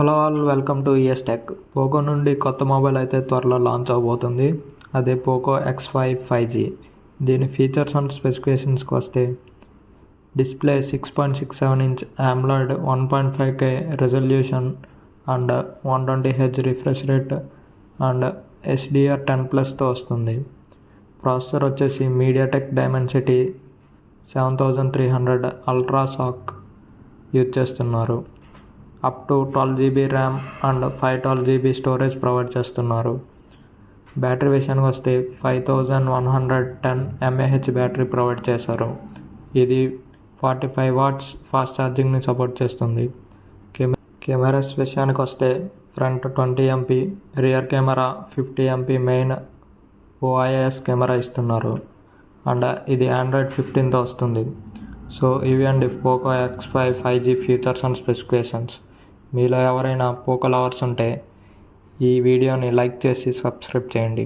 Hello all, welcome to ES tech. Poco నుండి కొత్త mobile అయితే త్వరలో లాంచ్ అవబోతుంది. అదే పోకో X5 5G. దీని ఫీచర్స్ అండ్ స్పెసిఫికేషన్స్కి వస్తే, display 6.67 inch AMOLED 1.5K resolution and 120Hz refresh rate and HDR10+తో వస్తుంది. ప్రాసెసర్ వచ్చేసి MediaTek Dimensity 7300 ultra SoC use చేస్తున్నారు. Up to 12GB RAM and 512GB storage provide చేస్తున్నారు. బ్యాటరీ విషయానికి వస్తే 5110 mAh బ్యాటరీ ప్రొవైడ్ చేశారు. ఇది 45 వాట్స్ ఫాస్ట్ ఛార్జింగ్ని సపోర్ట్ చేస్తుంది. కెమెరాస్ విషయానికి వస్తే front 20MP, rear camera 50MP main OIS camera ఇస్తున్నారు. అండ్ ఇది Android 15తో వస్తుంది. సో ఇవి అండి Poco X5 5G features and specifications. మీలో ఎవరైనా పోకో లవర్స్ ఉంటే ఈ వీడియోని లైక్ చేసి సబ్స్క్రైబ్ చేయండి.